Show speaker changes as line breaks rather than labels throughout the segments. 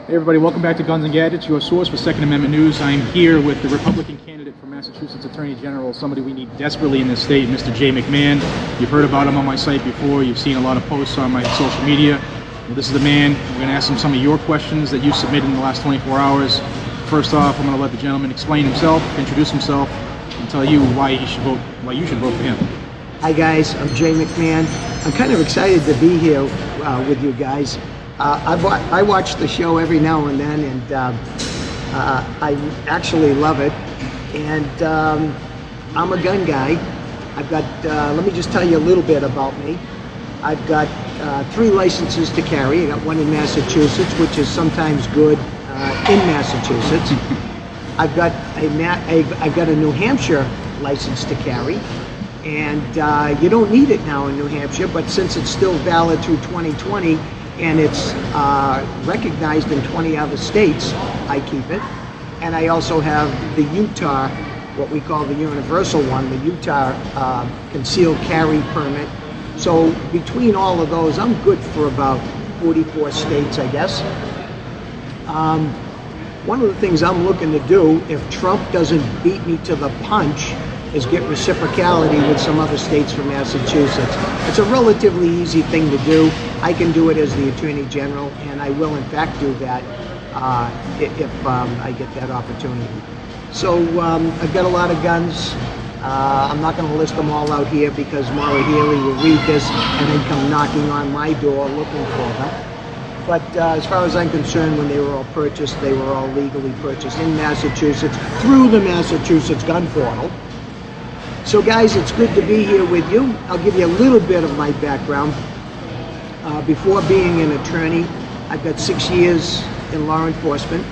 Hey everybody, welcome back to Guns and Gadgets, your source for Second Amendment news. I'm here with the Republican candidate for Massachusetts Attorney General, somebody we need desperately in this state, Mr. McMahon. You've heard about him on my site before, you've seen a lot of posts on my social media. Well, this is the man. We're going to ask him some of your questions that you submitted in the last 24 hours. First off, I'm going to let the gentleman explain himself, introduce himself, and tell you why you should vote for him.
Hi guys, I'm Jay McMahon. I'm kind of excited to be here with you guys. I watch the show every now and then, and I actually love it. And I'm a gun guy. I've got, let me just tell you a little bit about me. I've got 3 licenses to carry. I got one in Massachusetts, which is sometimes good in Massachusetts. I've got a New Hampshire license to carry. And you don't need it now in New Hampshire, but since it's still valid through 2020, and it's recognized in 20 other states, I keep it. And I also have the Utah, what we call the universal one, the Utah concealed carry permit. So between all of those, I'm good for about 44 states, I guess. One of the things I'm looking to do, if Trump doesn't beat me to the punch, is get reciprocality with some other states for Massachusetts. It's a relatively easy thing to do. I can do it as the Attorney General, and I will in fact do that if I get that opportunity. So I've got a lot of guns. I'm not going to list them all out here because Maura Healey will read this and then come knocking on my door looking for them. But as far as I'm concerned, when they were all purchased, they were all legally purchased in Massachusetts through the Massachusetts gun portal. So guys, it's good to be here with you. I'll give you a little bit of my background. Before being an attorney, I've got 6 years in law enforcement.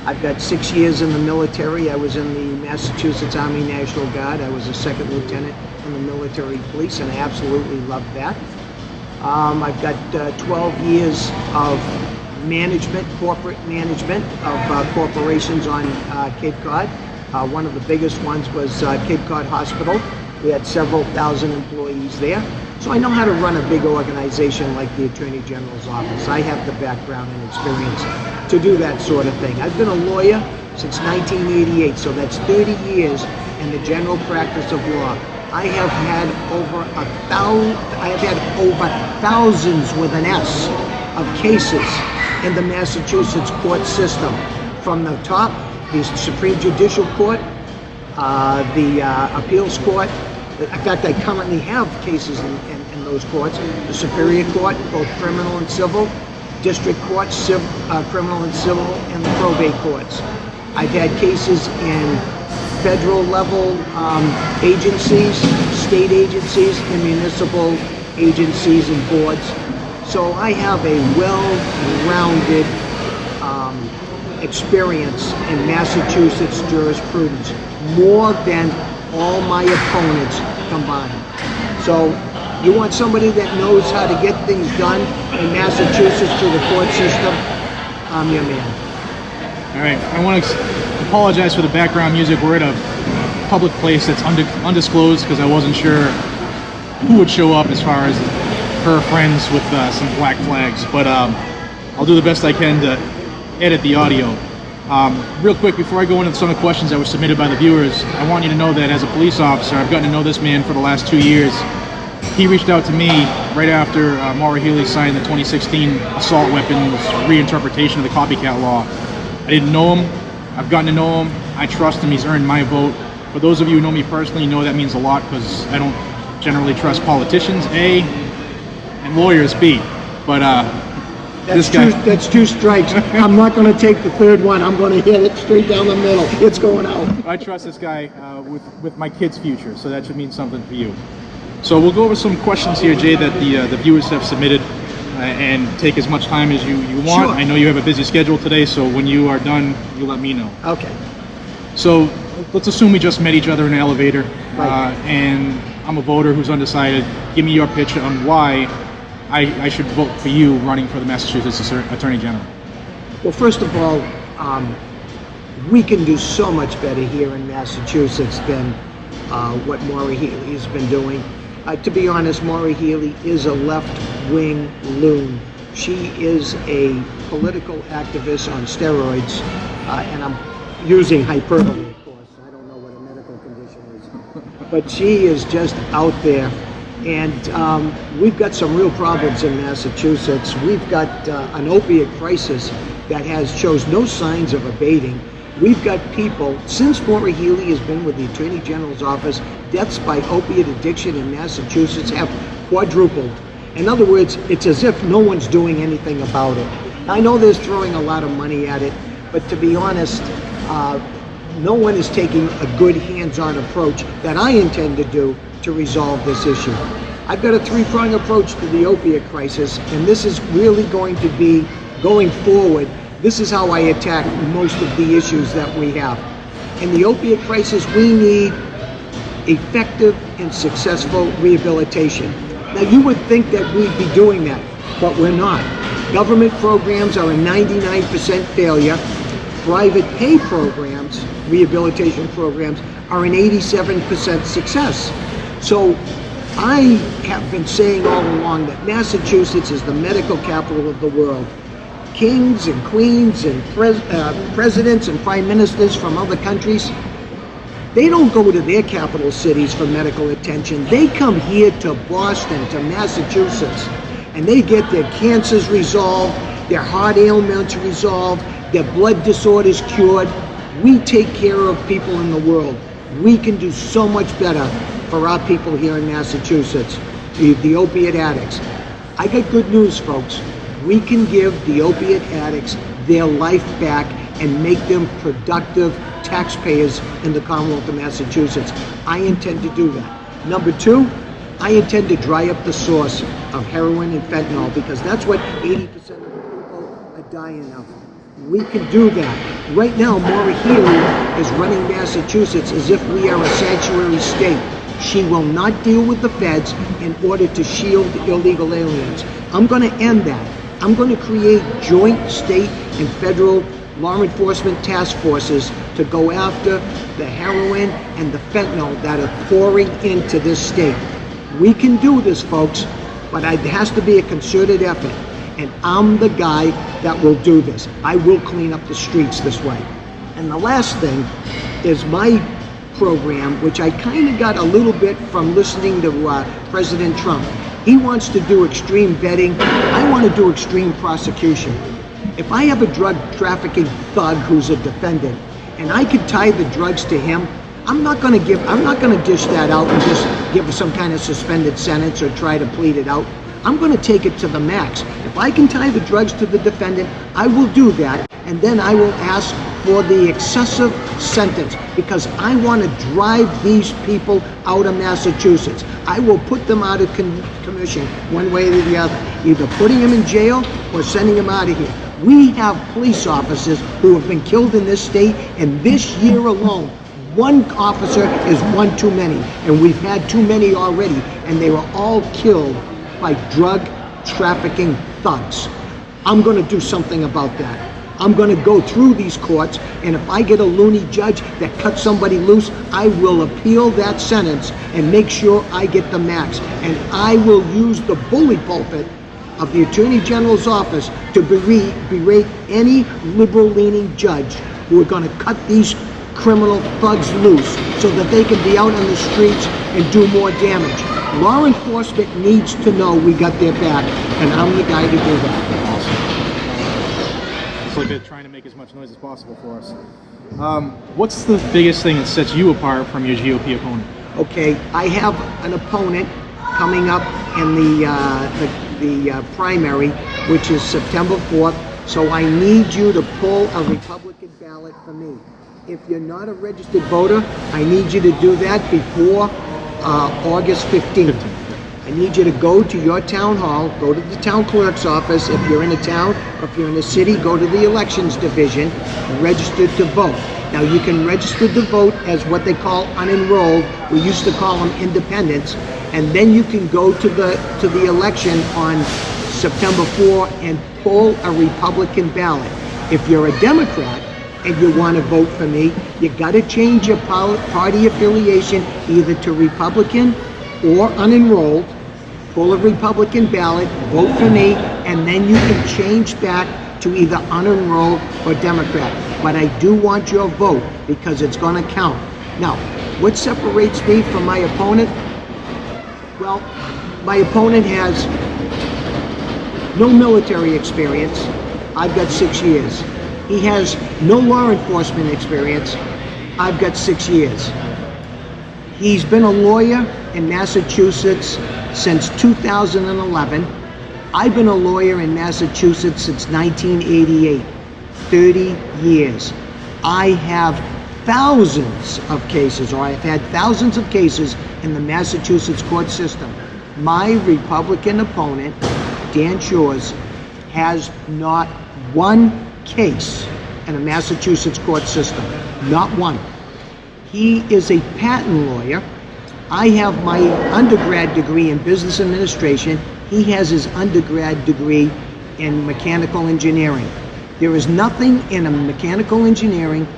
I've got 6 years in the military. I was in the Massachusetts Army National Guard. I was a second lieutenant in the military police, and I absolutely loved that. I've got 12 years of management, corporate management of corporations on Cape Cod. One of the biggest ones was Cape Cod Hospital. We had several thousand employees there. So I know how to run a big organization like the Attorney General's office. I have the background and experience to do that sort of thing. I've been a lawyer since 1988, so that's 30 years in the general practice of law. I have had over thousands with an S of cases in the Massachusetts court system, from the top, the Supreme Judicial Court, the Appeals Court. In fact, I currently have cases in those courts. The Superior Court, both criminal and civil, District Court, criminal and civil, and the probate courts. I've had cases in federal level agencies, state agencies, and municipal agencies and boards. So I have a well-rounded experience in Massachusetts jurisprudence, more than all my opponents combined. So you want somebody that knows how to get things done in Massachusetts through the court system, I'm your man.
All right, I want to apologize for the background music. We're at a public place that's undisclosed because I wasn't sure who would show up as far as her friends with some black flags, but I'll do the best I can to edit the audio. Real quick, before I go into some of the questions that were submitted by the viewers, I want you to know that as a police officer, I've gotten to know this man for the last 2 years. He reached out to me right after Maura Healey signed the 2016 assault weapons reinterpretation of the copycat law. I didn't know him. I've gotten to know him. I trust him. He's earned my vote. For those of you who know me personally, you know that means a lot because I don't generally trust politicians, A, and lawyers, B. But
that's 2 strikes. I'm not going to take the third one. I'm going to hit it straight down the middle. It's going out.
I trust this guy with my kid's future, so that should mean something for you. So we'll go over some questions here, Jay, that the viewers have submitted, and take as much time as you want.
Sure.
I know you have a busy schedule today, so when you are done, you let me know.
Okay.
So let's assume we just met each other in an elevator,
Right.
and I'm a voter who's undecided. Give me your pitch on why I should vote for you running for the Massachusetts Attorney General.
Well, first of all, we can do so much better here in Massachusetts than what Maura Healey has been doing. To be honest, Maura Healey is a left-wing loon. She is a political activist on steroids, and I'm using hyperbole, of course. I don't know what a medical condition is. But she is just out there. And we've got some real problems in Massachusetts. We've got an opiate crisis that shows no signs of abating. We've got people, since Maura Healey has been with the Attorney General's office, deaths by opiate addiction in Massachusetts have quadrupled. In other words, it's as if no one's doing anything about it. I know there's throwing a lot of money at it, but to be honest, no one is taking a good hands-on approach that I intend to do to resolve this issue. I've got a three-pronged approach to the opiate crisis, and this is really going to be, going forward, this is how I attack most of the issues that we have. In the opiate crisis, we need effective and successful rehabilitation. Now, you would think that we'd be doing that, but we're not. Government programs are a 99% failure. Private pay programs, rehabilitation programs, are an 87% success. So I have been saying all along that Massachusetts is the medical capital of the world. Kings and queens and presidents and prime ministers from other countries, they don't go to their capital cities for medical attention. They come here to Boston, to Massachusetts, and they get their cancers resolved, their heart ailments resolved, their blood disorders cured. We take care of people in the world. We can do so much better for our people here in Massachusetts, the opiate addicts. I got good news, folks. We can give the opiate addicts their life back and make them productive taxpayers in the Commonwealth of Massachusetts. I intend to do that. Number two, I intend to dry up the source of heroin and fentanyl, because that's what 80% of the people are dying of. We can do that. Right now, Maura Healey is running Massachusetts as if we are a sanctuary state. She will not deal with the feds in order to shield illegal aliens. I'm going to end that. I'm going to create joint state and federal law enforcement task forces to go after the heroin and the fentanyl that are pouring into this state. We can do this, folks, but it has to be a concerted effort. And I'm the guy that will do this. I will clean up the streets this way. And the last thing is my program, which I kind of got a little bit from listening to President Trump. He wants to do extreme vetting. I want to do extreme prosecution. If I have a drug trafficking thug who's a defendant, and I could tie the drugs to him, I'm not going to dish that out and just give some kind of suspended sentence or try to plead it out. I'm going to take it to the max. If I can tie the drugs to the defendant, I will do that, and then I will ask for the excessive sentence, because I want to drive these people out of Massachusetts. I will put them out of commission one way or the other, either putting them in jail or sending them out of here. We have police officers who have been killed in this state, and this year alone, one officer is one too many, and we've had too many already, and they were all killed by drug trafficking thugs. I'm going to do something about that. I'm going to go through these courts, and if I get a loony judge that cuts somebody loose, I will appeal that sentence and make sure I get the max. And I will use the bully pulpit of the Attorney General's office to berate any liberal-leaning judge who are going to cut these criminal thugs loose so that they can be out on the streets and do more damage. Law enforcement needs to know we got their back, and I'm the guy to do that.
It's like they're trying to make as much noise as possible for us. What's the biggest thing that sets you apart from your GOP opponent?
Okay, I have an opponent coming up in the primary, which is September 4th, so I need you to pull a Republican ballot for me. If you're not a registered voter, I need you to do that before August 15th. I need you to go to your town hall, go to the town clerk's office. If you're in a town or if you're in a city, go to the elections division, registered to vote. Now you can register to vote as what they call unenrolled. We used to call them independents. And then you can go to the election on September 4 and pull a Republican ballot. If you're a Democrat and you want to vote for me, you got to change your party affiliation either to Republican or unenrolled. Pull a Republican ballot, vote for me, and then you can change back to either unenrolled or Democrat. But I do want your vote because it's going to count. Now, what separates me from my opponent? Well, my opponent has no military experience. I've got 6 years. He has no law enforcement experience. I've got 6 years. He's been a lawyer in Massachusetts since 2011. I've been a lawyer in Massachusetts since 1988, 30 years. I have thousands of cases, or I've had thousands of cases in the Massachusetts court system. My Republican opponent, Dan Shores, has not one case in a Massachusetts court system, not one. He is a patent lawyer. I have my undergrad degree in business administration. He has his undergrad degree in mechanical engineering. There is nothing in a mechanical engineering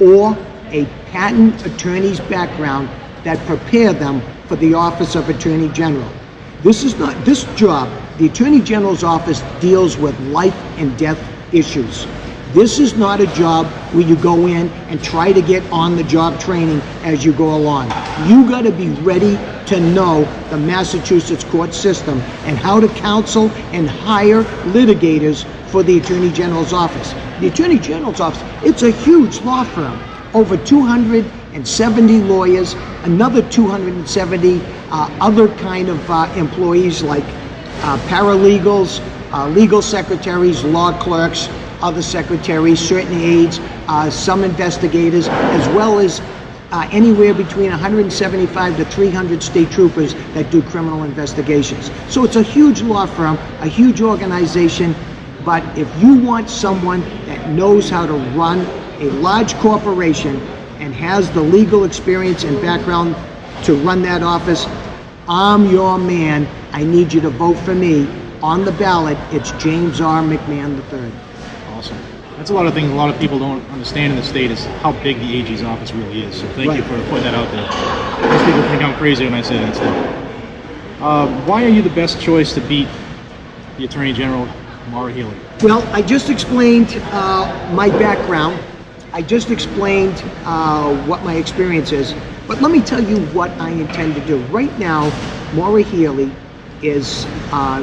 or a patent attorney's background that prepare them for the office of Attorney General. This job, the Attorney General's office deals with life and death issues. This is not a job where you go in and try to get on-the-job training as you go along. You got to be ready to know the Massachusetts court system and how to counsel and hire litigators for the Attorney General's office. The Attorney General's office, it's a huge law firm. Over 270 lawyers, another 270 other kind of employees like paralegals, legal secretaries, law clerks, other secretaries, certain aides, some investigators, as well as anywhere between 175 to 300 state troopers that do criminal investigations. So it's a huge law firm, a huge organization, but if you want someone that knows how to run a large corporation and has the legal experience and background to run that office, I'm your man. I need you to vote for me. On the ballot, it's James R. McMahon III.
Awesome. That's a lot of things a lot of people don't understand in the state is how big the AG's office really is. So thank you for putting that out there. Most people think I'm crazy when I say that stuff. Why are you the best choice to beat the Attorney General, Maura Healey?
Well, I just explained my background. I just explained what my experience is. But let me tell you what I intend to do. Right now, Maura Healey is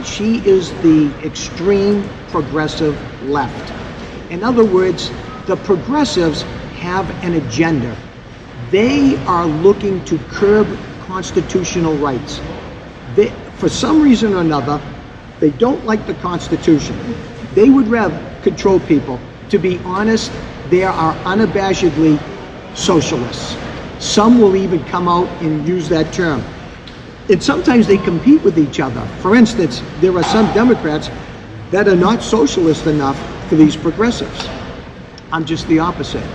she is the extreme progressive left. In other words, the progressives have an agenda. They are looking to curb constitutional rights. For some reason or another, they don't like the Constitution. They would rather control people. To be honest, they are unabashedly socialists. Some will even come out and use that term. And sometimes they compete with each other. For instance, there are some Democrats that are not socialist enough for these progressives. I'm just the opposite.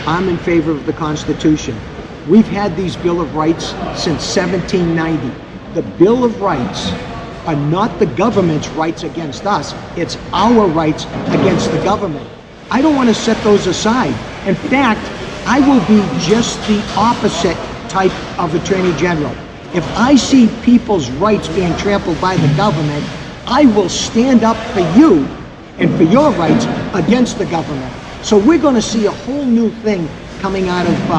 I'm in favor of the Constitution. We've had these Bill of Rights since 1790. The Bill of Rights are not the government's rights against us. It's our rights against the government. I don't want to set those aside. In fact, I will be just the opposite type of Attorney General. If I see people's rights being trampled by the government, I will stand up for you and for your rights against the government. So we're going to see a whole new thing coming out of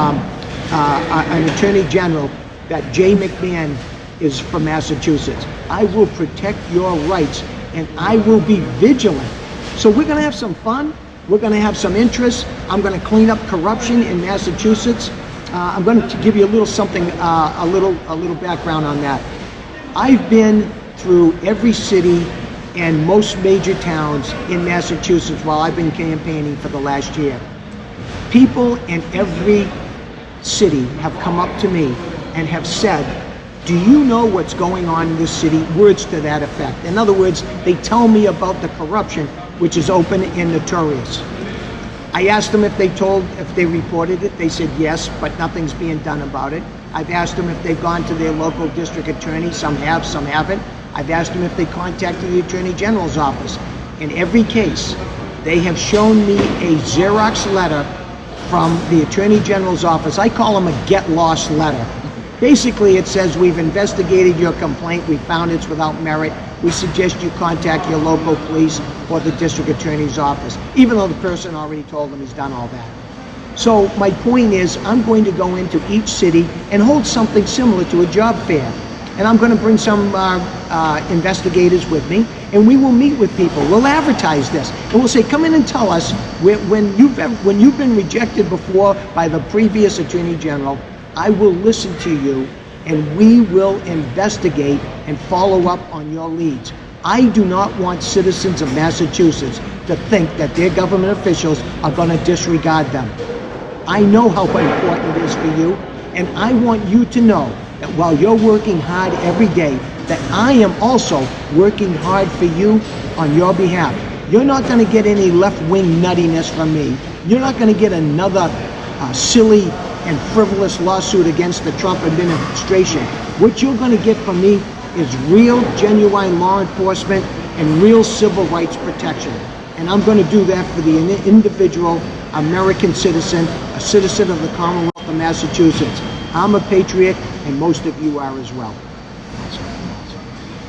an Attorney General that Jay McMahon is from Massachusetts. I will protect your rights and I will be vigilant. So we're going to have some fun. We're going to have some interest. I'm going to clean up corruption in Massachusetts. I'm going to give you a little something, a little background on that. I've been through every city and most major towns in Massachusetts while I've been campaigning for the last year. People in every city have come up to me and have said, do you know what's going on in this city? Words to that effect. In other words, they tell me about the corruption, which is open and notorious. I asked them if they reported it. They said yes, but nothing's being done about it. I've asked them if they've gone to their local district attorney. Some have, some haven't. I've asked them if they contacted the Attorney General's office. In every case, they have shown me a Xerox letter from the Attorney General's office. I call them a get lost letter. Basically, it says, we've investigated your complaint, we found it's without merit, we suggest you contact your local police or the district attorney's office, even though the person already told them he's done all that. So my point is, I'm going to go into each city and hold something similar to a job fair. And I'm going to bring some investigators with me, and we will meet with people. We'll advertise this, and we'll say, come in and tell us when you've been rejected before by the previous Attorney General. I will listen to you, and we will investigate and follow up on your leads. I do not want citizens of Massachusetts to think that their government officials are going to disregard them. I know how important it is for you, and I want you to know that while you're working hard every day, that I am also working hard for you on your behalf. You're not going to get any left-wing nuttiness from me. You're not going to get another silly and frivolous lawsuit against the Trump administration. What you're going to get from me is real, genuine law enforcement and real civil rights protection. And I'm going to do that for the individual American citizen, a citizen of the Commonwealth of Massachusetts. I'm a patriot, and most of you are as well.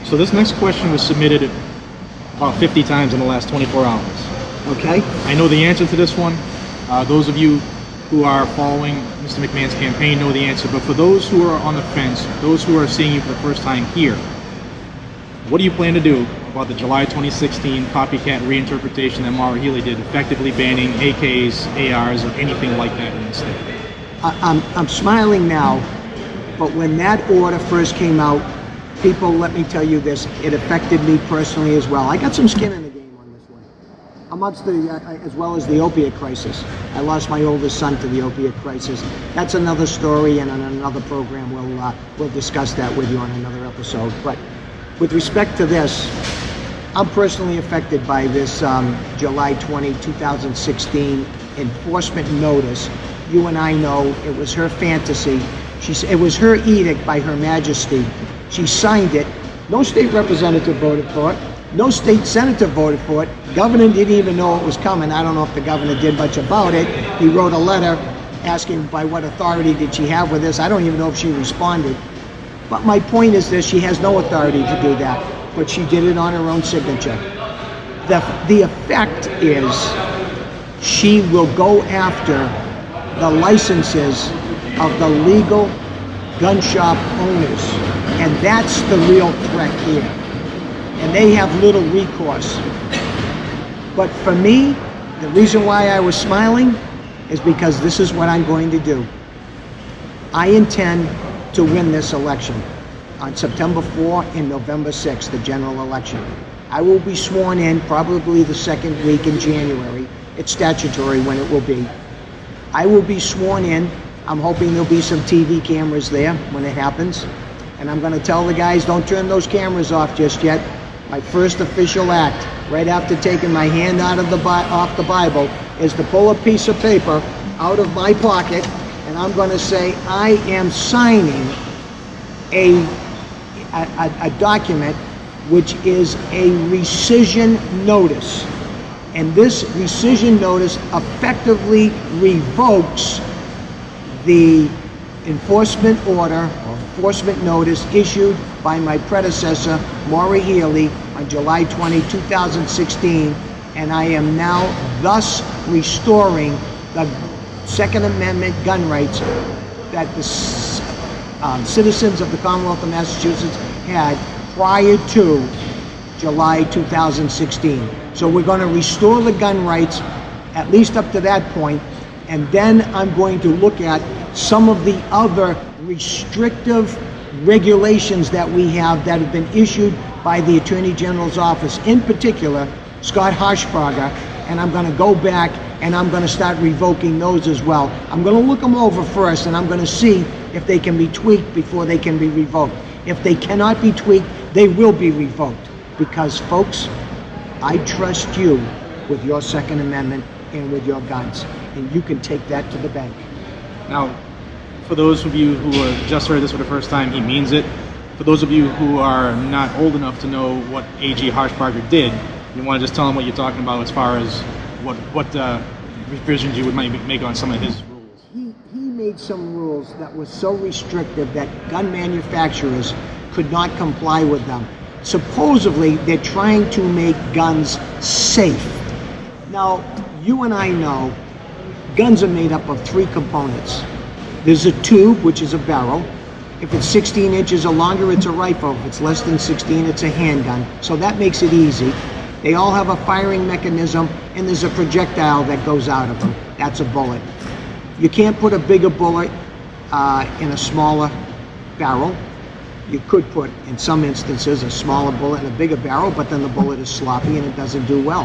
So this next question was submitted about 50 times in the last 24 hours.
Okay?
I know the answer to this one. Those of you who are following Mr. McMahon's campaign know the answer, but for those who are on the fence, those who are seeing you for the first time here, what do you plan to do about the July 2016 copycat reinterpretation that Maura Healey did, effectively banning AKs, ARs, or anything like that in the state?
I'm smiling now, but when that order first came out, people, let me tell you this, it affected me personally as well. I got some skin in the game on this one. Amongst as well as the opiate crisis. I lost my oldest son to the opiate crisis. That's another story, and on another program we'll discuss that with you on another episode. But with respect to this, I'm personally affected by this July 20, 2016 enforcement notice. You and I know it was her fantasy. It was her edict by Her Majesty. She signed it. No state representative voted for it. No state senator voted for it. Governor didn't even know it was coming. I don't know if the governor did much about it. He wrote a letter asking by what authority did she have with this. I don't even know if she responded. But my point is this, she has no authority to do that, but she did it on her own signature. The effect is she will go after the licenses of the legal gun shop owners, and that's the real threat here. And they have little recourse. But for me, the reason why I was smiling is because this is what I'm going to do. I intend to win this election on September 4 and November 6, the general election. I will be sworn in probably the second week in January. It's statutory when it will be. I will be sworn in. I'm hoping there'll be some TV cameras there when it happens. And I'm going to tell the guys, don't turn those cameras off just yet. My first official act, right after taking my hand out of off the Bible, is to pull a piece of paper out of my pocket, and I'm going to say I am signing a document which is a rescission notice. And this rescission notice effectively revokes the enforcement order or enforcement notice issued by my predecessor, Maura Healey, on July 20, 2016, and I am now thus restoring the Second Amendment gun rights that the citizens of the Commonwealth of Massachusetts had prior to July 2016. So we're going to restore the gun rights, at least up to that point, and then I'm going to look at some of the other restrictive regulations that we have that have been issued by the Attorney General's office, in particular, Scott Harshbarger, and I'm going to go back and I'm going to start revoking those as well. I'm going to look them over first, and I'm going to see if they can be tweaked before they can be revoked. If they cannot be tweaked, they will be revoked. Because, folks, I trust you with your Second Amendment and with your guns, and you can take that to the bank.
Now, for those of you who are just heard this for the first time, he means it. For those of you who are not old enough to know what AG Harshbarger did, you want to just tell them what you're talking about as far as what revisions you would might make on some of his rules.
He made made some rules that were so restrictive that gun manufacturers could not comply with them. Supposedly, they're trying to make guns safe. Now, you and I know guns are made up of 3 components. There's a tube, which is a barrel. If it's 16 inches or longer, it's a rifle. If it's less than 16, it's a handgun. So that makes it easy. They all have a firing mechanism, and there's a projectile that goes out of them. That's a bullet. You can't put a bigger bullet in a smaller barrel. You could put, in some instances, a smaller bullet in a bigger barrel, but then the bullet is sloppy and it doesn't do well.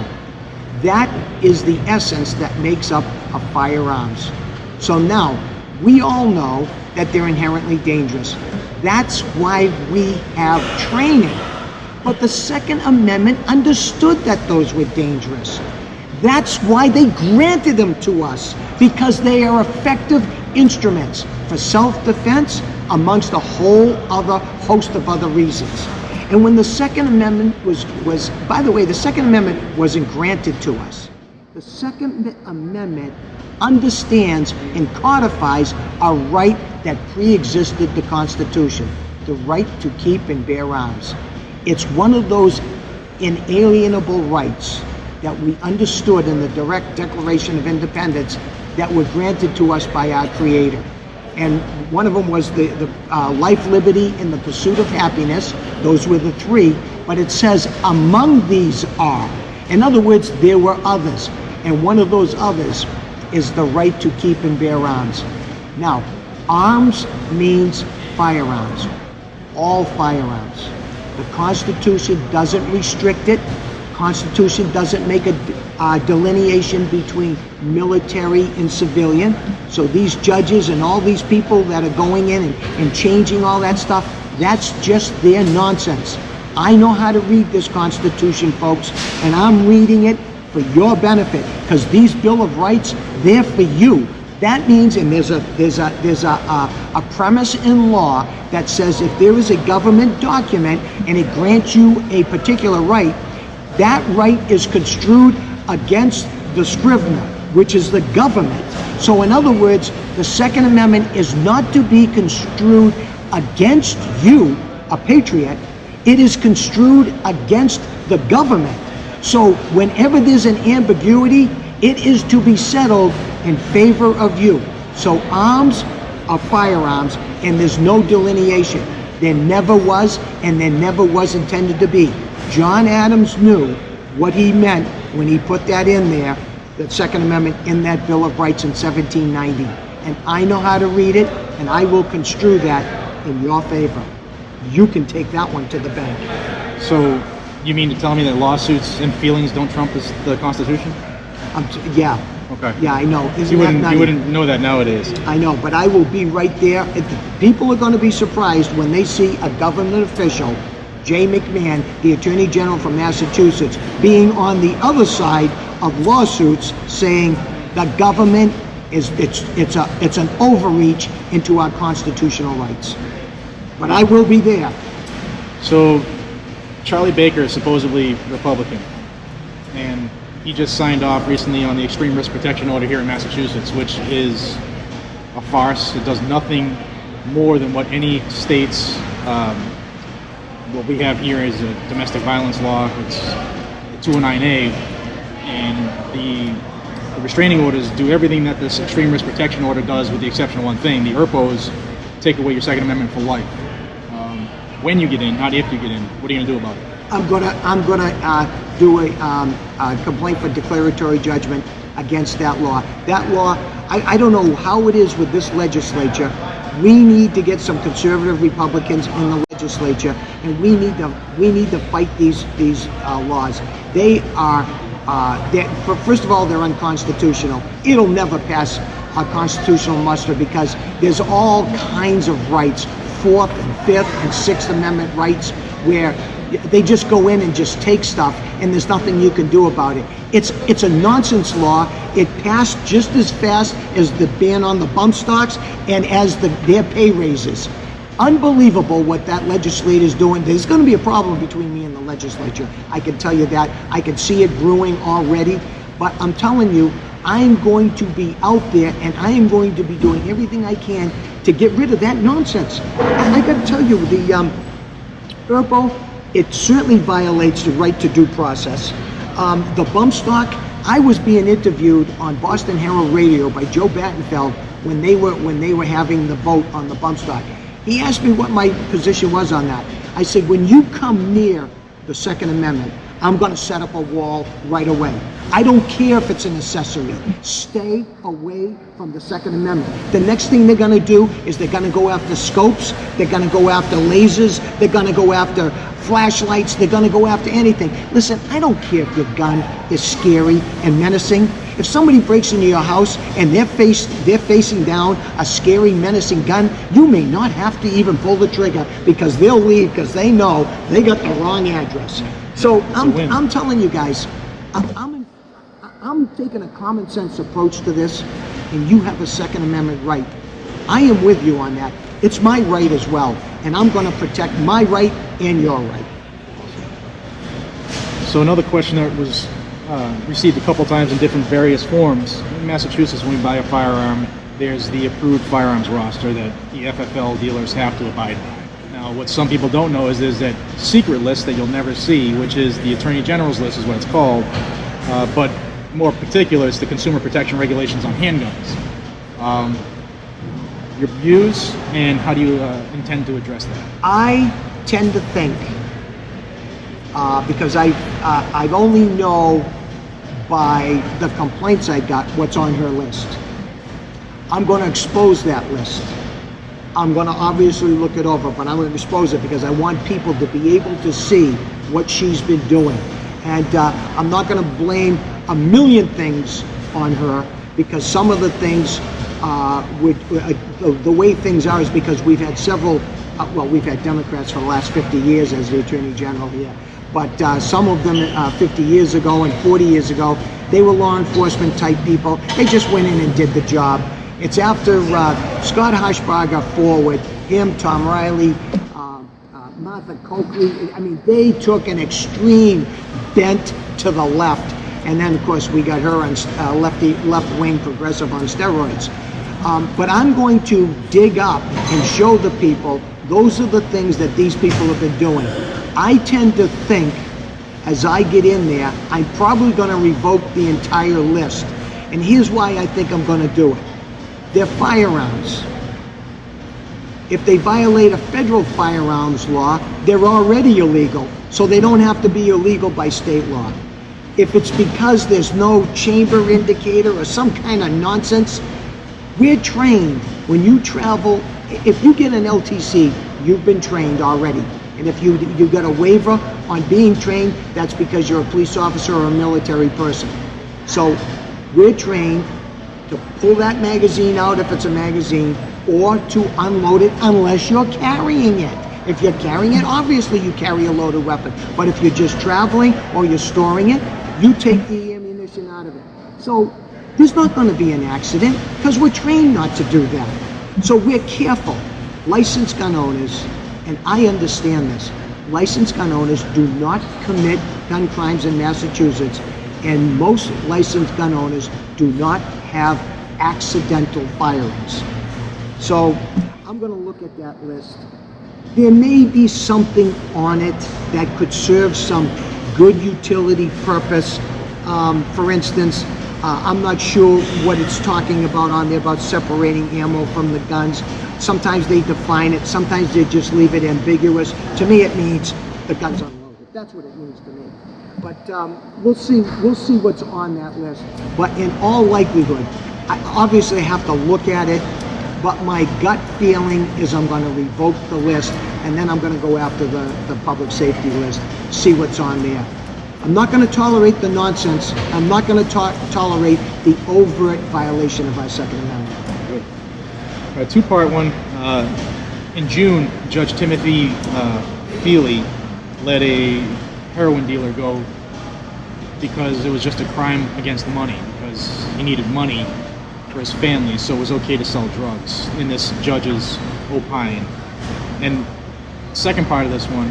That is the essence that makes up a firearms. So now, we all know that they're inherently dangerous. That's why we have training. But the Second Amendment understood that those were dangerous. That's why they granted them to us, because they are effective instruments for self-defense, amongst a whole other host of other reasons. And when the Second Amendment was by the way, the Second Amendment wasn't granted to us. The Second Amendment understands and codifies a right that pre-existed the Constitution, the right to keep and bear arms. It's one of those inalienable rights that we understood in the direct Declaration of Independence that were granted to us by our Creator. And one of them was the life, liberty, and the pursuit of happiness. Those were the 3, but it says among these are. In other words, there were others, and one of those others is the right to keep and bear arms. Now, arms means firearms, all firearms. The Constitution doesn't restrict it. Constitution doesn't make a delineation between military and civilian. So these judges and all these people that are going in and changing all that stuff, that's just their nonsense. I know how to read this Constitution, folks, and I'm reading it for your benefit, because these Bill of Rights, they're for you. That means, and there's a premise in law that says if there is a government document and it grants you a particular right, that right is construed against the scrivener, which is the government. So in other words, the Second Amendment is not to be construed against you, a patriot. It is construed against the government. So whenever there's an ambiguity, it is to be settled in favor of you. So arms are firearms, and there's no delineation. There never was, and there never was intended to be. John Adams knew what he meant when he put that in there, the Second Amendment, in that Bill of Rights in 1790. And I know how to read it, and I will construe that in your favor. You can take that one to the bank.
So you mean to tell me that lawsuits and feelings don't trump the Constitution?
Yeah.
Okay.
Yeah, I know.
You wouldn't know that nowadays.
I know, but I will be right there. People are going to be surprised when they see a government official, Jay McMahon, the Attorney General from Massachusetts, being on the other side of lawsuits, saying the government it's an overreach into our constitutional rights. But I will be there.
So Charlie Baker is supposedly Republican, and he just signed off recently on the extreme risk protection order here in Massachusetts, which is a farce. It does nothing more than what any state's what we have here is a domestic violence law. It's 209A, and the restraining orders do everything that this extreme risk protection order does, with the exception of one thing. The ERPOs take away your Second Amendment for life. When you get in, not if you get in. What are you going to do about it?
I'm gonna do a complaint for declaratory judgment against that law. That law, I don't know how it is with this legislature. We need to get some conservative Republicans in the legislature, and we need to fight these laws. They are first of all, they're unconstitutional. It'll never pass a constitutional muster because there's all kinds of rights, Fourth and Fifth and Sixth Amendment rights, where they just go in and just take stuff, and there's nothing you can do about it. It's a nonsense law. It passed just as fast as the ban on the bump stocks and as their pay raises. Unbelievable what that legislator's doing. There's going to be a problem between me and the legislature. I can tell you that. I can see it brewing already. But I'm telling you, I'm going to be out there and I am going to be doing everything I can to get rid of that nonsense. I got to tell you, the Erbo, it certainly violates the right to due process. The bump stock, I was being interviewed on Boston Herald Radio by Joe Battenfeld when they were having the vote on the bump stock. He asked me what my position was on that. I said, when you come near the Second Amendment, I'm going to set up a wall right away. I don't care if it's an accessory. Stay away from the Second Amendment. The next thing they're going to do is they're going to go after scopes, they're going to go after lasers, they're going to go after flashlights, they're going to go after anything. Listen, I don't care if your gun is scary and menacing. If somebody breaks into your house and they're facing down a scary, menacing gun, you may not have to even pull the trigger because they'll leave because they know they got the wrong address. So I'm telling you guys, I'm taking a common sense approach to this, and you have a Second Amendment right. I am with you on that. It's my right as well, and I'm going to protect my right and your right.
So another question that was received a couple times in different various forms. In Massachusetts, when we buy a firearm, there's the approved firearms roster that the FFL dealers have to abide by. Now, what some people don't know is there's that secret list that you'll never see, which is the Attorney General's list is what it's called, but more particular, it's the Consumer Protection Regulations on handguns. Your views, and how do you intend to address that?
I tend to think, because I only know by the complaints I got what's on her list. I'm going to expose that list. I'm going to obviously look it over, but I'm going to expose it because I want people to be able to see what she's been doing. And I'm not going to blame a million things on her, because some of the things, the way things are is because we've had several, we've had Democrats for the last 50 years as the Attorney General here. But some of them 50 years ago and 40 years ago, they were law enforcement type people. They just went in and did the job. It's after Scott Harshbarger forward, him, Tom Riley, Martha Coakley. I mean, they took an extreme bent to the left. And then, of course, we got her on left-wing progressive on steroids. But I'm going to dig up and show the people those are the things that these people have been doing. I tend to think, as I get in there, I'm probably going to revoke the entire list. And here's why I think I'm going to do it. They're firearms. If they violate a federal firearms law, they're already illegal. So they don't have to be illegal by state law. If it's because there's no chamber indicator or some kind of nonsense, we're trained. When you travel, if you get an LTC, you've been trained already. And if you got a waiver on being trained, that's because you're a police officer or a military person. So we're trained to pull that magazine out if it's a magazine, or to unload it unless you're carrying it. If you're carrying it, obviously you carry a loaded weapon. But if you're just traveling or you're storing it, you take the ammunition out of it. So there's not going to be an accident because we're trained not to do that. So we're careful. Licensed gun owners, and I understand this, licensed gun owners do not commit gun crimes in Massachusetts, and most licensed gun owners do not have accidental firearms. So I'm going to look at that list. There may be something on it that could serve some good utility purpose. For instance, I'm not sure what it's talking about on there about separating ammo from the guns. Sometimes they define it, sometimes they just leave it ambiguous. To me, it means the gun's unloaded. That's what it means to me. But we'll see what's on that list. But in all likelihood, I obviously have to look at it, but my gut feeling is I'm going to revoke the list, and then I'm going to go after the public safety list, see what's on there. I'm not going to tolerate the nonsense. I'm not going to tolerate the overt violation of our Second Amendment.
Good. All right, two-part one. In June, Judge Timothy Feely let a heroin dealer go because it was just a crime against money, because he needed money for his family, so it was okay to sell drugs in this judge's opine. And second part of this one,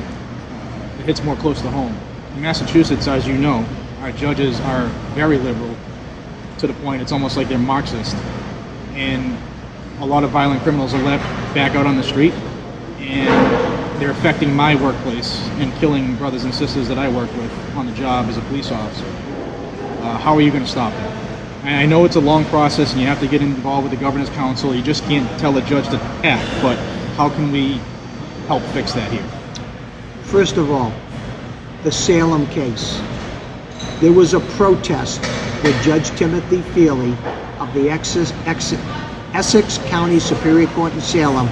it hits more close to home. In Massachusetts, as you know, our judges are very liberal to the point it's almost like they're Marxist. And a lot of violent criminals are left back out on the street, and they're affecting my workplace and killing brothers and sisters that I work with on the job as a police officer. How are you going to stop that? And I know it's a long process and you have to get involved with the Governor's Council. You just can't tell a judge to act, but how can we help fix that here?
First of all, the Salem case. There was a protest with Judge Timothy Feely of the Essex County Superior Court in Salem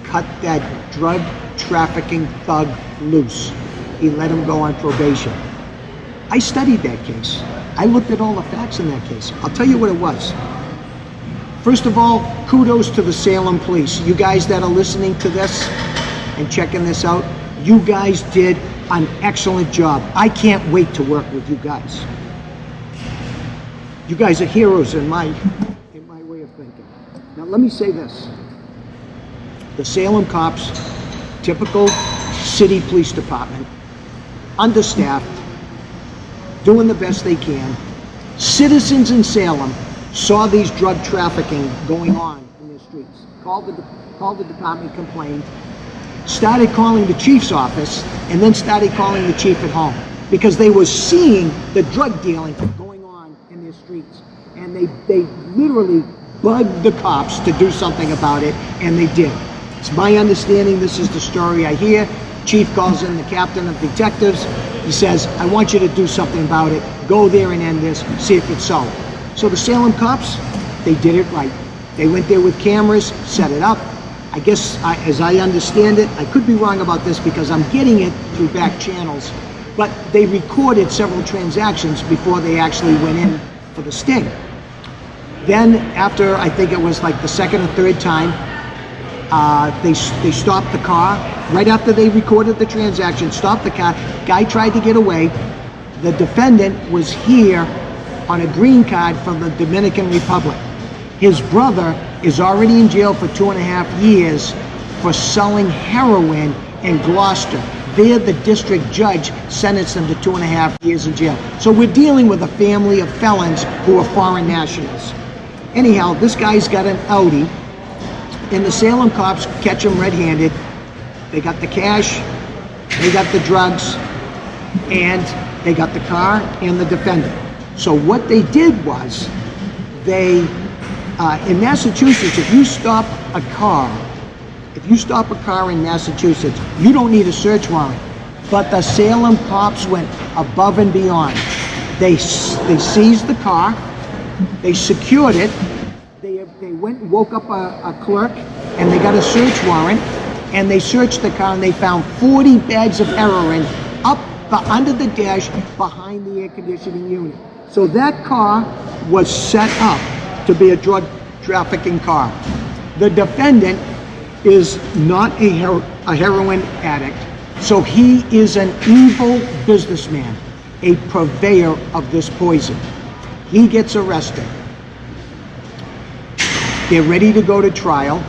cut that drug trafficking thug loose. He let him go on probation. I studied that case. I looked at all the facts in that case. I'll tell you what it was. First of all, kudos to the Salem police. You guys that are listening to this and checking this out, you guys did an excellent job. I can't wait to work with you guys. You guys are heroes in my way of thinking. Now let me say this. The Salem cops, typical city police department, understaffed, doing the best they can. Citizens in Salem saw these drug trafficking going on in their streets. Called the department, complained, started calling the chief's office, and then started calling the chief at home because they were seeing the drug dealing going on in their streets. And they literally bugged the cops to do something about it, and they did. It's my understanding, this is the story I hear. Chief calls in the captain of detectives. He says, I want you to do something about it. Go there and end this, see if it's so. So the Salem cops, they did it right. They went there with cameras, set it up. I guess, as I understand it, I could be wrong about this because I'm getting it through back channels, but they recorded several transactions before they actually went in for the sting. Then after, I think it was like the second or third time, they stopped the car. Right after they recorded the transaction, stopped the car. Guy tried to get away. The defendant was here on a green card from the Dominican Republic. His brother is already in jail for 2.5 years for selling heroin in Gloucester. There, the district judge sentenced him to 2.5 years in jail. So we're dealing with a family of felons who are foreign nationals. Anyhow, this guy's got an Audi, and the Salem cops catch him red-handed. They got the cash, they got the drugs, and they got the car and the defendant. So what they did was, they, in Massachusetts, if you stop a car in Massachusetts, you don't need a search warrant. But the Salem cops went above and beyond. They seized the car, they secured it, they went and woke up a clerk, and they got a search warrant, and they searched the car, and they found 40 bags of heroin under the dash behind the air conditioning unit. So that car was set up to be a drug trafficking car. The defendant is not a heroin addict, so he is an evil businessman, a purveyor of this poison. He gets arrested. They're ready to go to trial.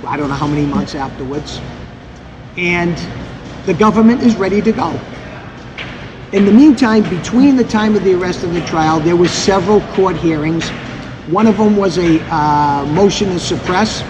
I don't know how many months afterwards. And the government is ready to go. In the meantime, between the time of the arrest and the trial, there were several court hearings. One of them was a motion to suppress.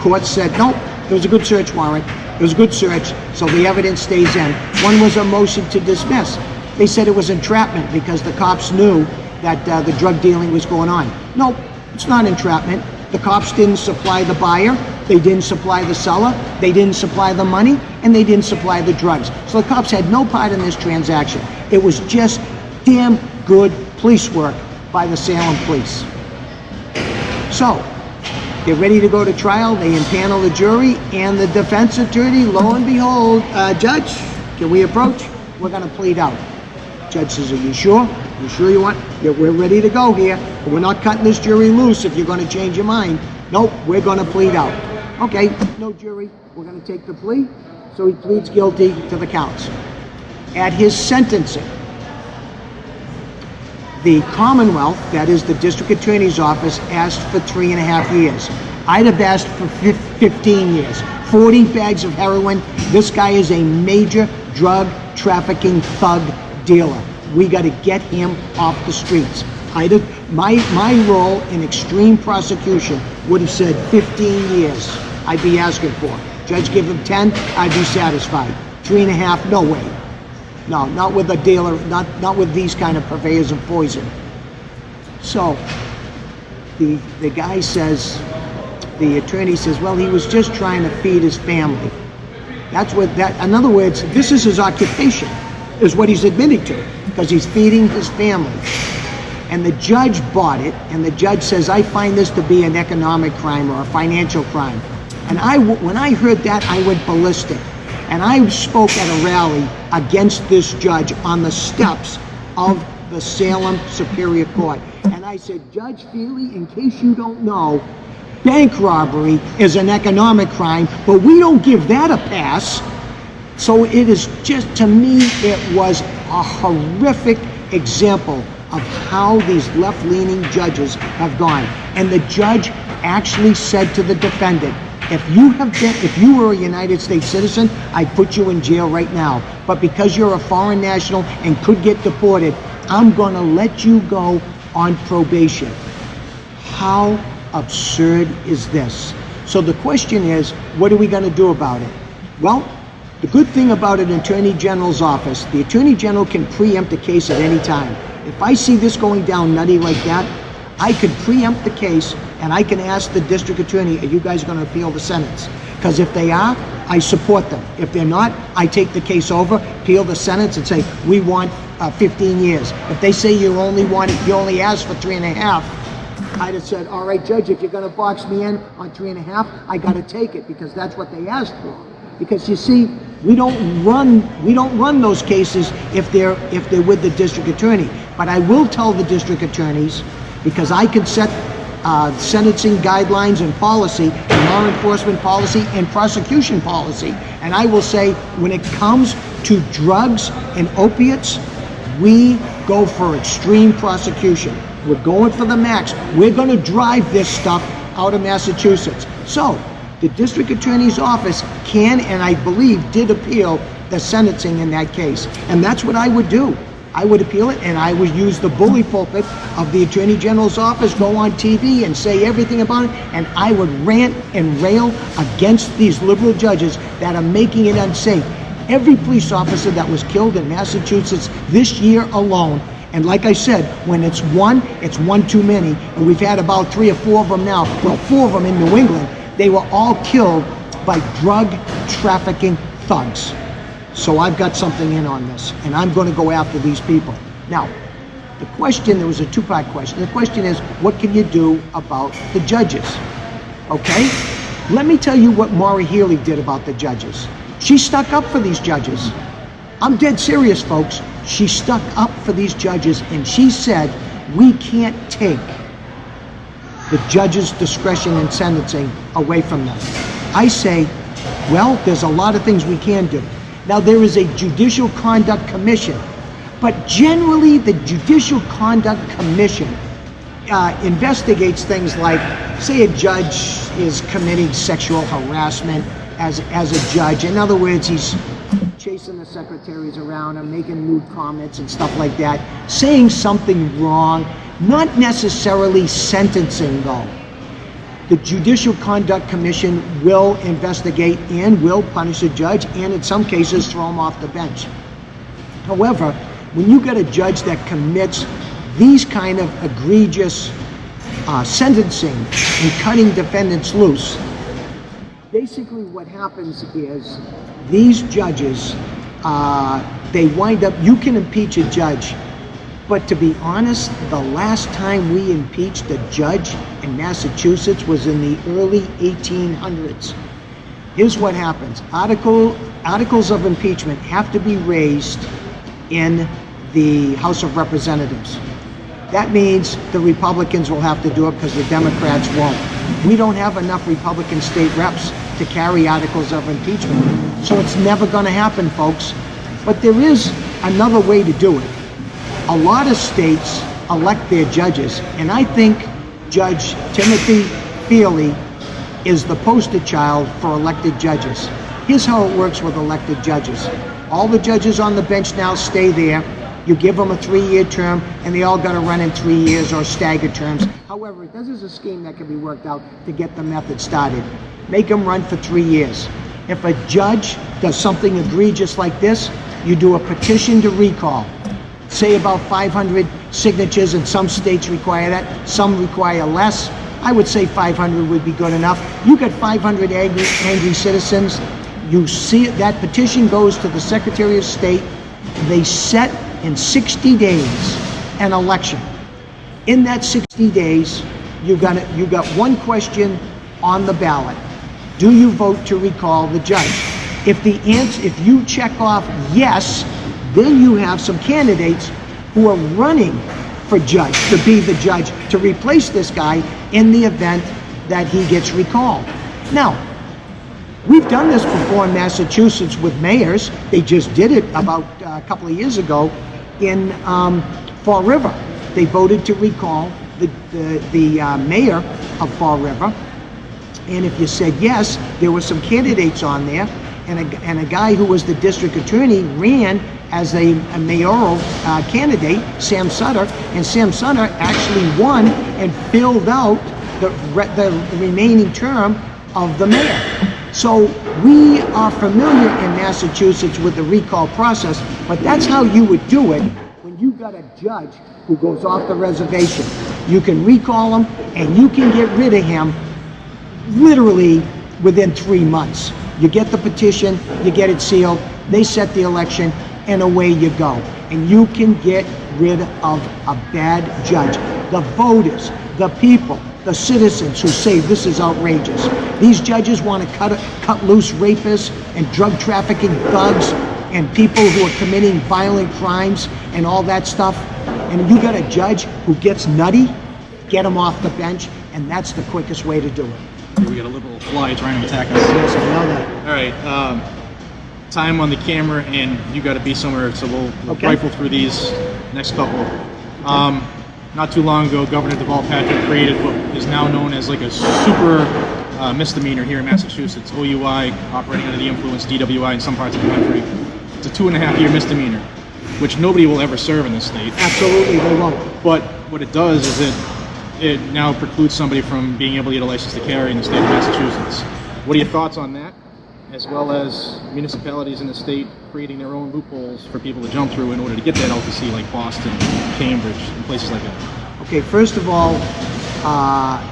Court said, nope, there was a good search warrant. It was a good search, so the evidence stays in. One was a motion to dismiss. They said it was entrapment because the cops knew that the drug dealing was going on. Nope, it's not entrapment. The cops didn't supply the buyer, they didn't supply the seller, they didn't supply the money, and they didn't supply the drugs. So the cops had no part in this transaction. It was just damn good police work by the Salem police. So, they're ready to go to trial, they impanel the jury, and the defense attorney, lo and behold, Judge, can we approach? We're gonna plead out. Judge says, are you sure? You sure you want? Yeah, we're ready to go here. We're not cutting this jury loose if you're going to change your mind. Nope, we're going to plead out. Okay, no jury, we're going to take the plea. So he pleads guilty to the counts. At his sentencing, the Commonwealth, that is the district attorney's office, asked for 3.5 years. I'd have asked for 15 years. 40 bags of heroin. This guy is a major drug trafficking thug dealer. We got to get him off the streets. My role in extreme prosecution would have said 15 years I'd be asking for. Judge give him 10, I'd be satisfied. 3.5, no way. No, not with a dealer, not with these kind of purveyors of poison. So the guy says, the attorney says, well, he was just trying to feed his family. That's what in other words, this is his occupation, is what he's admitting to, because he's feeding his family. And the judge bought it, and the judge says, I find this to be an economic crime or a financial crime. And when I heard that, I went ballistic. And I spoke at a rally against this judge on the steps of the Salem Superior Court. And I said, Judge Feely, in case you don't know, bank robbery is an economic crime, but we don't give that a pass. So it is just, to me, it was a horrific example of how these left-leaning judges have gone. And the judge actually said to the defendant, if you were a United States citizen, I'd put you in jail right now. But because you're a foreign national and could get deported, I'm going to let you go on probation. How absurd is this? So the question is, what are we going to do about it? Well, the good thing about an Attorney General's office, the Attorney General can preempt a case at any time. If I see this going down nutty like that, I could preempt the case and I can ask the district attorney, are you guys going to appeal the sentence? Because if they are, I support them. If they're not, I take the case over, appeal the sentence, and say, we want 15 years. If they say you only asked for 3.5, I'd have said, all right, Judge, if you're going to box me in on 3.5, I got to take it, because that's what they asked for. Because you see, we don't run those cases if they're with the district attorney. But I will tell the district attorneys, because I can set sentencing guidelines and policy, and law enforcement policy and prosecution policy. And I will say, when it comes to drugs and opiates, we go for extreme prosecution. We're going for the max. We're going to drive this stuff out of Massachusetts. So the district attorney's office can, and I believe did, appeal the sentencing in that case. And that's what I would do. I would appeal it, and I would use the bully pulpit of the Attorney General's office, go on TV and say everything about it, and I would rant and rail against these liberal judges that are making it unsafe. Every police officer that was killed in Massachusetts this year alone, and like I said, when it's one too many, and we've had about 3 or 4 of them now, well, 4 of them in New England, they were all killed by drug trafficking thugs. So I've got something in on this, and I'm going to go after these people. Now, the question, there was a 2-part question. The question is, what can you do about the judges? Okay? Let me tell you what Maura Healey did about the judges. She stuck up for these judges. I'm dead serious, folks. She stuck up for these judges, and she said, we can't take the judge's discretion in sentencing away from them. I say, well, there's a lot of things we can do. Now, there is a Judicial Conduct Commission, but generally the Judicial Conduct Commission investigates things like, say a judge is committing sexual harassment as a judge. In other words, he's chasing the secretaries around and making lewd comments and stuff like that, saying something wrong, not necessarily sentencing though. The Judicial Conduct Commission will investigate and will punish a judge, and in some cases throw him off the bench. However, when you get a judge that commits these kind of egregious sentencing and cutting defendants loose, basically what happens is these judges, they wind up, you can impeach a judge, but to be honest, the last time we impeached a judge in Massachusetts was in the early 1800s. Here's what happens. Articles of impeachment have to be raised in the House of Representatives. That means the Republicans will have to do it because the Democrats won't. We don't have enough Republican state reps to carry articles of impeachment. So it's never going to happen, folks. But there is another way to do it. A lot of states elect their judges, and I think Judge Timothy Feely is the poster child for elected judges. Here's how it works with elected judges. All the judges on the bench now stay there. You give them a 3-year term, and they all got to run in 3 years or staggered terms. However, this is a scheme that can be worked out to get the method started. Make them run for 3 years. If a judge does something egregious like this, you do a petition to recall. Say about 500 signatures, and some states require that, some require less. I would say 500 would be good enough. You get 500 angry citizens, you see it, that petition goes to the Secretary of State. They set in 60 days an election. In that 60 days, you got one question on the ballot. Do you vote to recall the judge? If you check off yes, then you have some candidates who are running for judge, to be the judge, to replace this guy in the event that he gets recalled. Now, we've done this before in Massachusetts with mayors. They just did it about a couple of years ago in Fall River. They voted to recall the mayor of Fall River. And if you said yes, there were some candidates on there, and a guy who was the district attorney ran as a mayoral candidate, Sam Sutter, and Sam Sutter actually won and filled out the remaining term of the mayor. So we are familiar in Massachusetts with the recall process, but that's how you would do it when you got a judge who goes off the reservation. You can recall him, and you can get rid of him literally within 3 months. You get the petition, you get it sealed, they set the election, and away you go. And you can get rid of a bad judge. The voters, the people, the citizens who say this is outrageous. These judges want to cut loose rapists and drug trafficking thugs and people who are committing violent crimes and all that stuff. And you got a judge who gets nutty, get him off the bench, and that's the quickest way to do it.
We got a little fly trying to attack us.
Yes, I know that.
All right, time on the camera, and you got to be somewhere, so we'll
Okay.
rifle through these next couple. Not too long ago, Governor Deval Patrick created what is now known as like a super misdemeanor here in Massachusetts, OUI, operating under the influence, DWI in some parts of the country. It's a 2.5-year misdemeanor, which nobody will ever serve in this state.
Absolutely, they won't.
But what it does is it now precludes somebody from being able to get a license to carry in the state of Massachusetts. What are your thoughts on that, as well as municipalities in the state creating their own loopholes for people to jump through in order to get that LTC, like Boston, Cambridge, and places like that?
Okay, first of all, I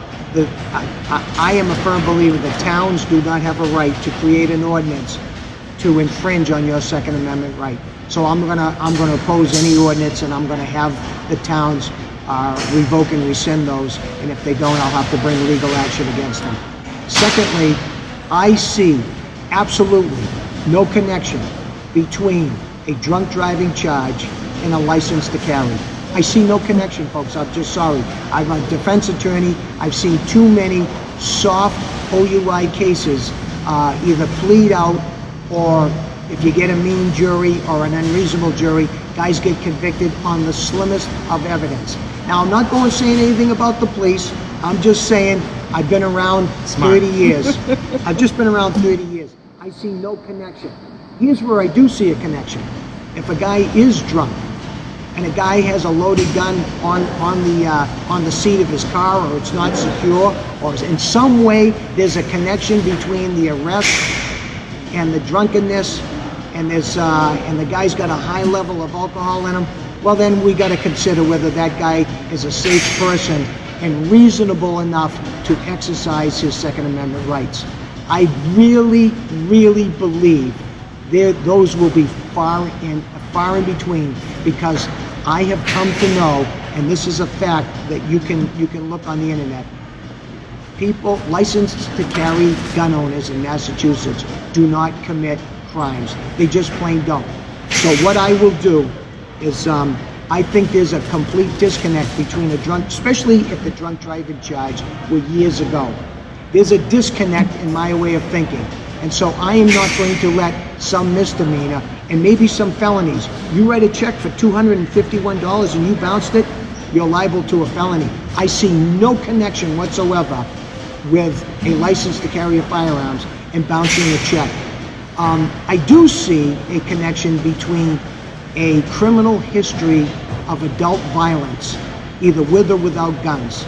am a firm believer that towns do not have a right to create an ordinance to infringe on your Second Amendment right. So I'm gonna oppose any ordinance, and I'm gonna have the towns revoke and rescind those, and if they don't, I'll have to bring legal action against them. Secondly, I see absolutely no connection between a drunk driving charge and a license to carry. I see no connection, folks. I'm just sorry. I'm a defense attorney. I've seen too many soft OUI cases either plead out, or if you get a mean jury or an unreasonable jury, guys get convicted on the slimmest of evidence. Now, I'm not going to say anything about the police. I'm just saying I've been around 30 years. I've just been around 30 years. I see no connection. Here's where I do see a connection. If a guy is drunk and a guy has a loaded gun on the seat of his car, or it's not secure, or in some way there's a connection between the arrest and the drunkenness, and the guy's got a high level of alcohol in him, well, then we got to consider whether that guy is a safe person and reasonable enough to exercise his Second Amendment rights. I really, really believe those will be far in between, because I have come to know, and this is a fact that you can look on the internet, people licensed to carry gun owners in Massachusetts do not commit crimes. They just plain don't. So what I will do is, I think there's a complete disconnect between a drunk, especially if the drunk driving charge were years ago. There's a disconnect in my way of thinking. And so I am not going to let some misdemeanor and maybe some felonies. You write a check for $251 and you bounced it, you're liable to a felony. I see no connection whatsoever with a license to carry firearms and bouncing a check. I do see a connection between a criminal history of adult violence, either with or without guns,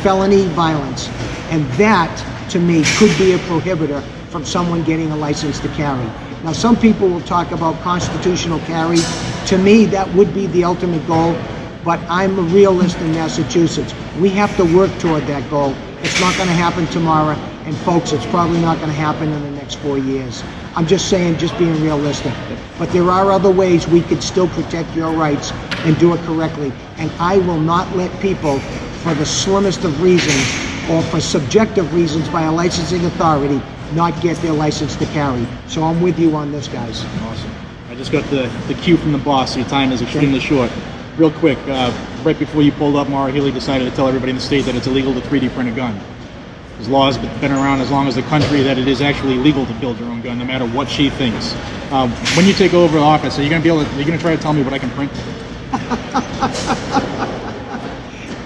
felony violence, and that, to me, could be a prohibitor from someone getting a license to carry. Now, some people will talk about constitutional carry. To me, that would be the ultimate goal, but I'm a realist in Massachusetts. We have to work toward that goal. It's not going to happen tomorrow, and folks, it's probably not going to happen in the next 4 years. I'm just saying, just being realistic. But there are other ways we could still protect your rights and do it correctly. And I will not let people, for the slimmest of reasons, or for subjective reasons by a licensing authority, not get their license to carry. So I'm with you on this, guys.
Awesome. I just got the cue from the boss. Your time is extremely short. Real quick, right before you pulled up, Maura Healey decided to tell everybody in the state that it's illegal to 3D print a gun. This law has been around as long as the country that it is actually legal to build your own gun, no matter what she thinks. When you take over office, are you going to try to tell me what I can print?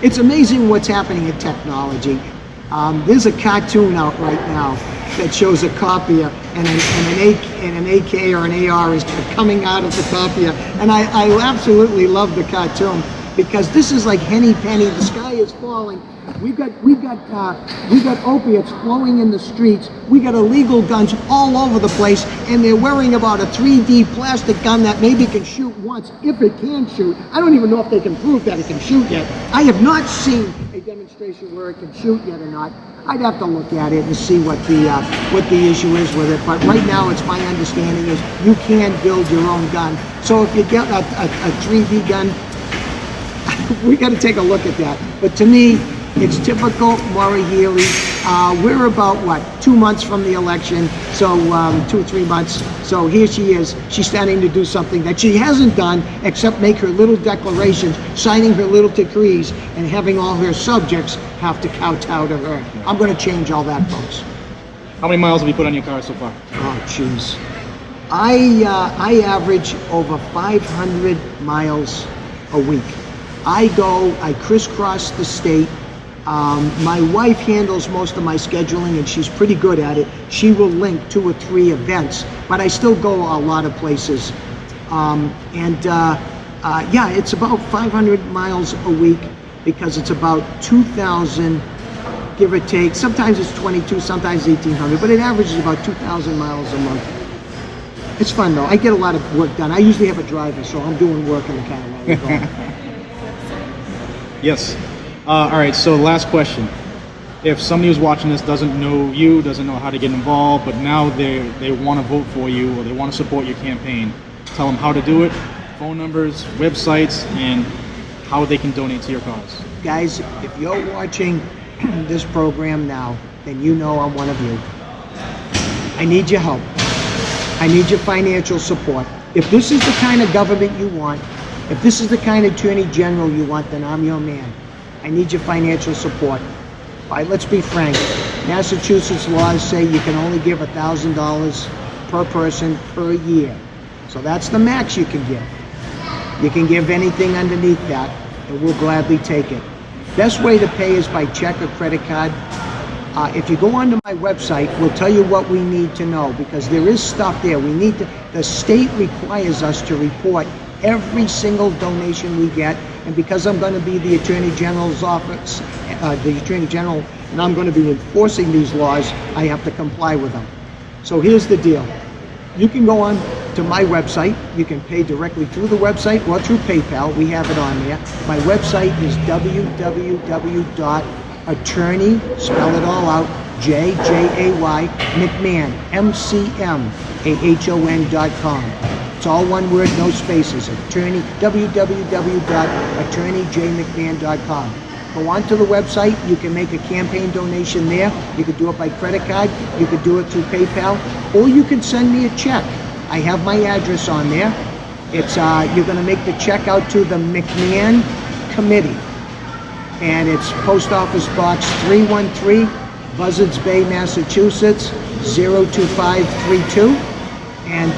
It's amazing what's happening in technology. There's a cartoon out right now that shows a copier and an AK or an AR is coming out of the copier, and I absolutely love the cartoon because this is like henny penny. The sky is falling. We've got opiates flowing in the streets. We got illegal guns all over the place, and they're worrying about a 3D plastic gun that maybe can shoot once, if it can shoot. I don't even know if they can prove that it can shoot yet. I have not seen a demonstration where it can shoot yet or not. I'd have to look at it and see what the issue is with it. But right now, it's my understanding is you can build your own gun. So if you get a 3D gun, we got to take a look at that. But to me, it's typical Maura Healey. We're about, 2 months from the election, so 2 or 3 months. So here she is. She's starting to do something that she hasn't done except make her little declarations, signing her little decrees, and having all her subjects have to kowtow to her. I'm going to change all that, folks.
How many miles have you put on your car so far?
Oh, jeez. I average over 500 miles a week. I crisscross the state. My wife handles most of my scheduling, and she's pretty good at it. She will link 2 or 3 events, but I still go a lot of places. Yeah, it's about 500 miles a week because it's about 2,000, give or take. Sometimes it's 22, sometimes 1,800, but it averages about 2,000 miles a month. It's fun though. I get a lot of work done. I usually have a driver, so I'm doing work in the car while we're going.
Yes. All right, so last question. If somebody who's watching this doesn't know you, doesn't know how to get involved, but now they want to vote for you or they want to support your campaign, tell them how to do it, phone numbers, websites, and how they can donate to your cause.
Guys, if you're watching this program now, then you know I'm one of you. I need your help. I need your financial support. If this is the kind of government you want, if this is the kind of attorney general you want, then I'm your man. I need your financial support. All right, let's be frank. Massachusetts laws say you can only give $1,000 per person per year. So that's the max you can give. You can give anything underneath that, and we'll gladly take it. Best way to pay is by check or credit card. If you go onto my website, we'll tell you what we need to know, because there is stuff there. The state requires us to report every single donation we get, and because I'm going to be the Attorney General's office, the Attorney General, and I'm going to be enforcing these laws, I have to comply with them. So here's the deal. You can go on to my website. You can pay directly through the website or through PayPal. We have it on there. My website is www.attorney, spell it all out, J-J-A-Y, McMahon, MCMAHON.com. It's all one word, no spaces. Attorney, www.attorneyjmcmahon.com. Go on to the website. You can make a campaign donation there. You could do it by credit card. You could do it through PayPal, or you can send me a check. I have my address on there. It's you're going to make the check out to the McMahon Committee, and it's Post Office Box 313, Buzzards Bay, Massachusetts 02532. And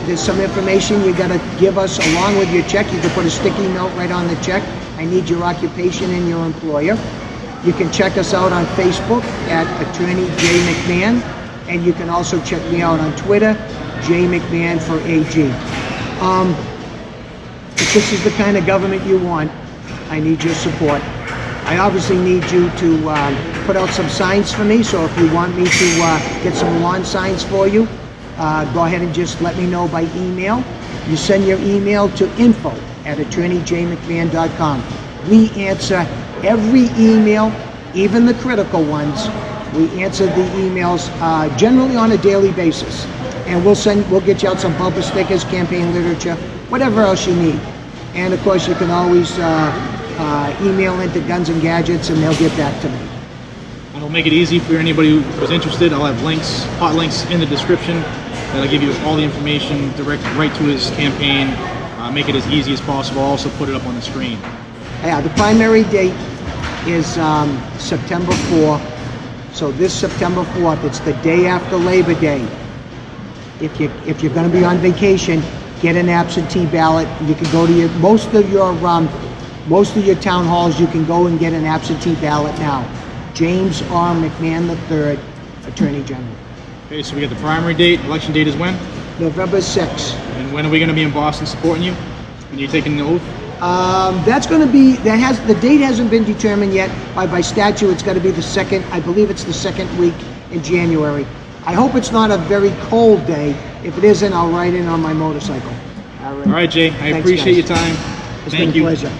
there's some information you got to give us along with your check. You can put a sticky note right on the check. I need your occupation and your employer. You can check us out on Facebook at Attorney J. McMahon, and you can also check me out on Twitter, J. McMahon for AG. if this is the kind of government you want, I need your support. I obviously need you to put out some signs for me, so if you want me to get some lawn signs for you, go ahead and just let me know by email. You send your email to info@attorneyjmcmahon.com. We answer every email, even the critical ones. We answer the emails generally on a daily basis. And we'll get you out some bumper stickers, campaign literature, whatever else you need. And of course, you can always email into Guns and Gadgets, and they'll get back to me.
I'll make it easy for anybody who's interested. I'll have links, hot links in the description that'll give you all the information direct right to his campaign. Make it as easy as possible. I'll also put it up on the screen.
Yeah, the primary date is September 4th. So this September 4th, it's the day after Labor Day. If you're going to be on vacation, get an absentee ballot. You can go to most of your town halls. You can go and get an absentee ballot now. James R. McMahon III, Attorney General.
Okay, so we got the primary date. Election date is when?
November 6th.
And when are we going to be in Boston supporting you? When you're taking the oath?
That's going to be, the date hasn't been determined yet. By statute, it's got to be the second, I believe it's the second week in January. I hope it's not a very cold day. If it isn't, I'll ride in on my motorcycle.
All right, Jay.
Thanks,
appreciate
guys.
your time.
It's
Thank
been
you.
a pleasure.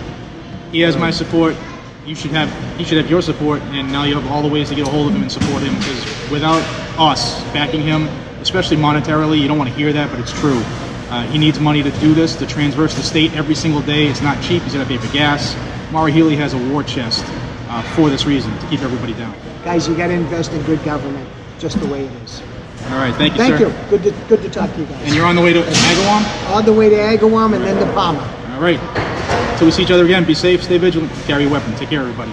He has my support. He should have your support, and now you have all the ways to get a hold of him and support him, because without us backing him, especially monetarily, you don't want to hear that, but it's true. He needs money to do this, to transverse the state every single day. It's not cheap. He's got to pay for gas. Maura Healey has a war chest for this reason, to keep everybody down.
Guys, you got to invest in good government, just the way it is.
All right, thank you,
Thank
sir.
you. Good to talk to you guys.
And you're on the way to Agawam?
On the way to Agawam and then to Palmer.
All right. Till we see each other again, be safe, stay vigilant, carry a weapon. Take care, everybody.